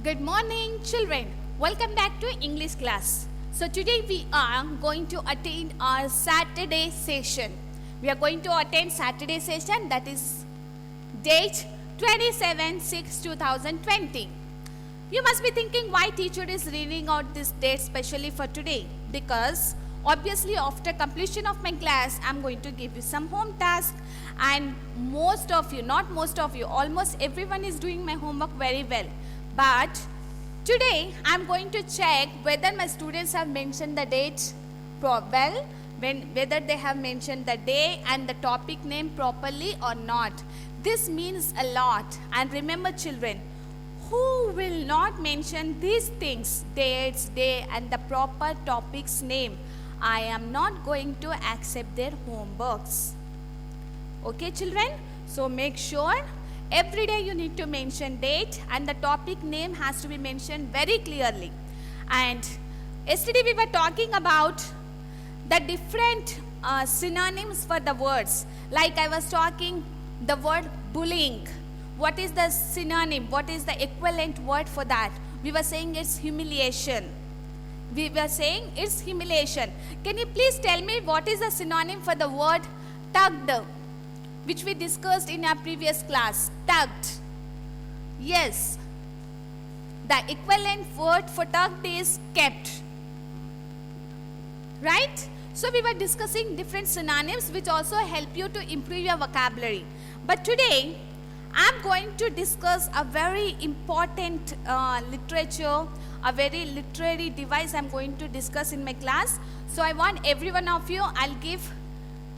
Good morning, children. Welcome back to English class. So today we are going to attend our Saturday session. We are going to attend Saturday session, that is date 27/6/2020. You must be thinking why teacher is reading out this date specially for today, because obviously after completion of my class I'm going to give you some home task, and most of you, not most of you, almost everyone is doing my homework very well. But today I'm going to check whether my students have mentioned the date well, whether they have mentioned the day and the topic name properly or not. This means a lot. And remember, children, who will not mention these things, dates, day and the proper topic's name, I am not going to accept their homeworks. Okay, children? So make sure every day you need to mention date and the topic name has to be mentioned very clearly. And yesterday we were talking about the different synonyms for the words. Like I was talking the word bullying. What is the synonym? What is the equivalent word for that? We were saying it's humiliation. Can you please tell me what is the synonym for the word tugged, which we discussed in our previous class? Tugged. Yes. The equivalent word for tugged is kept. Right? So we were discussing different synonyms which also help you to improve your vocabulary. But today I'm going to discuss a very important literature, a very literary device I'm going to discuss in my class. So I want every one of you, I'll give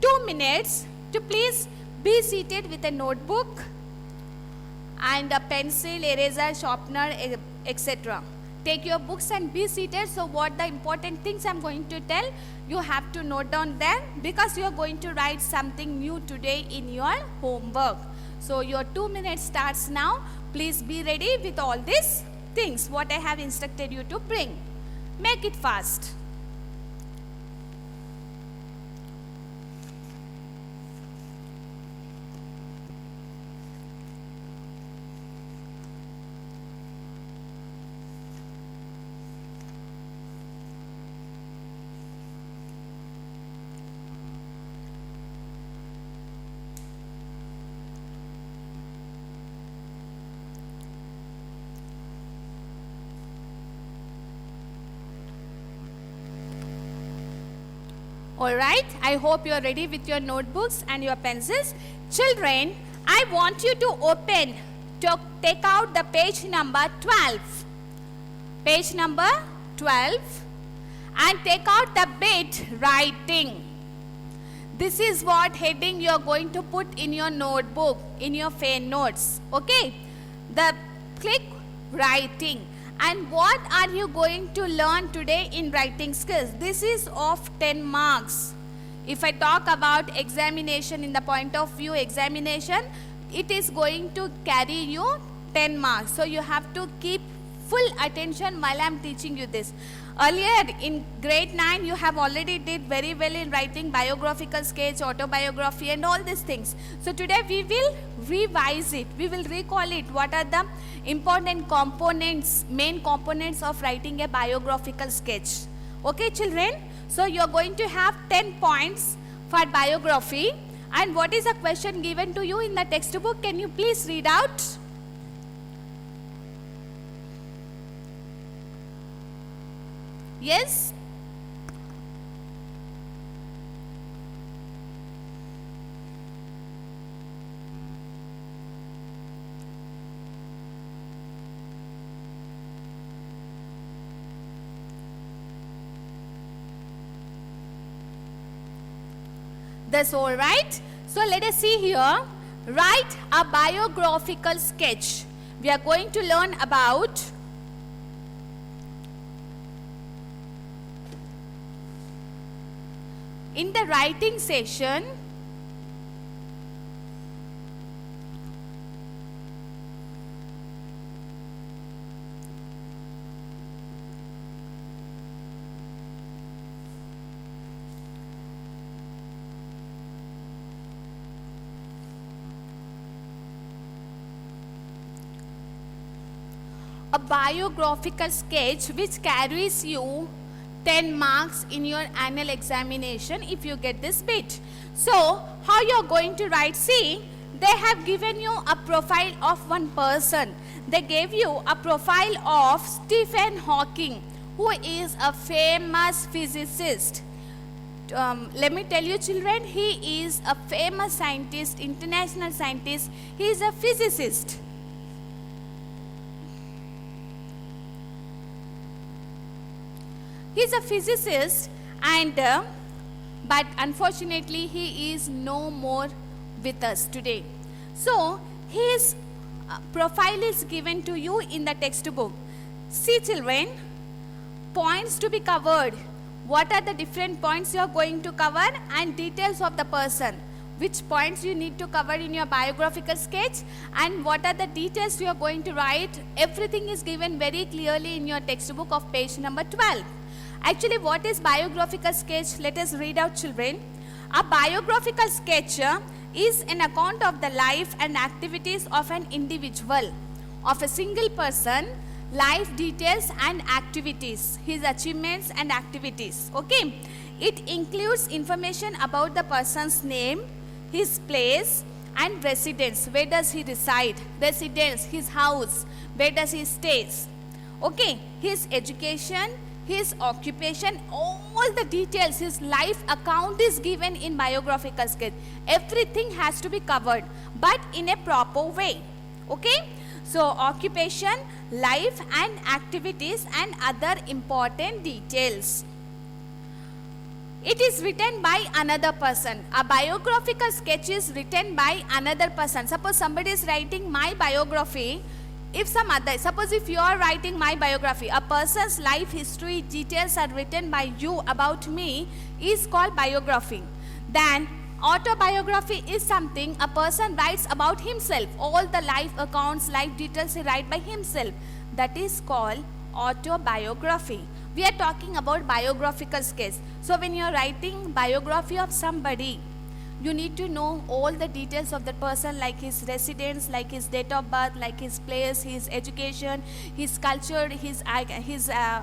2 minutes to please be seated with a notebook and a pencil, eraser, sharpener, etc. Take your books and be seated. So what the important things I'm going to tell, you have to note down them, because you are going to write something new today in your homework. So your 2 minutes starts now. Please be ready with all these things what I have instructed you to bring. Make it fast. Alright, I hope you are ready with your notebooks and your pencils. Children, I want you to take out the page number 12. Page number 12, and take out the bit writing. This is what heading you are going to put in your notebook, in your fan notes. Okay, click writing. And what are you going to learn today in writing skills? This is of 10 marks. If I talk about examination, in the point of view examination, it is going to carry you 10 marks. So you have to keep full attention while I am teaching you this. Earlier in grade 9, you have already did very well in writing biographical sketch, autobiography and all these things. So today we will revise it. We will recall it. What are the important components, main components of writing a biographical sketch. Okay, children? So you are going to have 10 points for biography. And what is the question given to you in the textbook? Can you please read out? Yes? That's all right. So let us see here. Write a biographical sketch. We are going to learn about in the writing session. a biographical sketch which carries you 10 marks in your annual examination if you get this bit. So, how you are going to write? See, they have given you a profile of one person. They gave you a profile of Stephen Hawking, who is a famous physicist. Let me tell you children, he is a famous scientist, international scientist. He is a physicist. He is a physicist, and but unfortunately he is no more with us today. So his profile is given to you in the textbook. See children, points to be covered. What are the different points you are going to cover, and details of the person. Which points you need to cover in your biographical sketch, and what are the details you are going to write. Everything is given very clearly in your textbook of page number 12. Actually, what is biographical sketch? Let us read out children. A biographical sketch is an account of the life and activities of an individual, of a single person, life details and activities, his achievements and activities. Okay. It includes information about the person's name, his place and residence. Where does he reside? Residence, his house. Where does he stay? Okay. His education, his occupation, all the details, his life account is given in biographical sketch. Everything has to be covered, but in a proper way. Okay. So, occupation, life and activities and other important details. It is written by another person. A biographical sketch is written by another person. Suppose somebody is writing my biography. If some other, suppose if you are writing my biography, a person's life history details are written by you about me is called biography. Then autobiography is something a person writes about himself. All the life accounts, life details he writes by himself. That is called autobiography. We are talking about biographical sketch. So when you are writing biography of somebody, you need to know all the details of that person, like his residence, like his date of birth, like his place, his education, his culture, his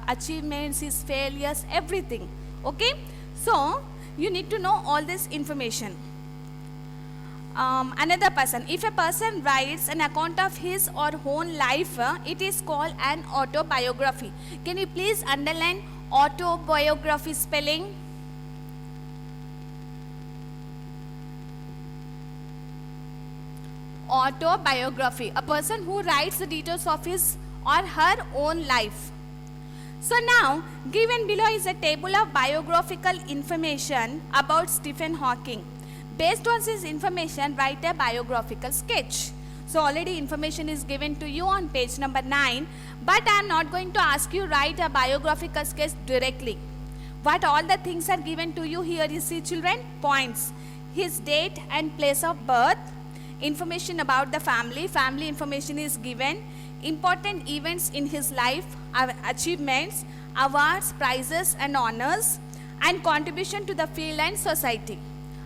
achievements, his failures, everything. Okay? So, you need to know all this information. Another person. If a person writes an account of his or her own life, it is called an autobiography. Can you please underline autobiography spelling? Autobiography, a person who writes the details of his or her own life. So now, given below is a table of biographical information about Stephen Hawking. Based on this information, write a biographical sketch. So already information is given to you on page number 9, but I am not going to ask you write a biographical sketch directly. What all the things are given to you here, you see children, points. His date and place of birth, information about the family information is given, important events in his life, achievements, awards, prizes and honors, and contribution to the field and society.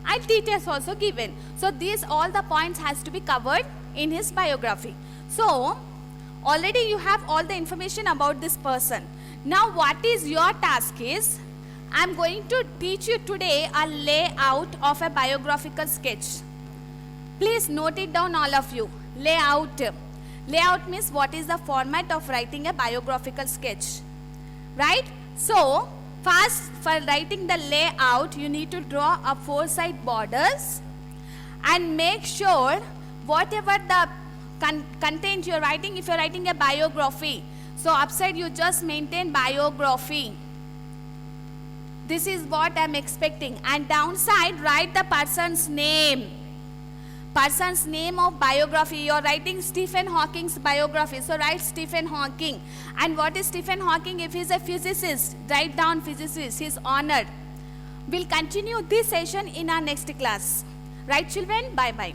And details also given. So these all the points has to be covered in his biography. So already you have all the information about this person. Now what is your task is, I am going to teach you today a layout of a biographical sketch. Please note it down all of you. Layout. Layout means what is the format of writing a biographical sketch. Right? So, first for writing the layout, you need to draw a 4-side borders and make sure whatever the content you are writing, if you are writing a biography, so upside you just maintain biography. This is what I am expecting. And downside write the person's name. Person's name of biography. You are writing Stephen Hawking's biography. So write Stephen Hawking. And what is Stephen Hawking? If he is a physicist, write down physicist. He is honored. We'll continue this session in our next class. Right children? Bye bye.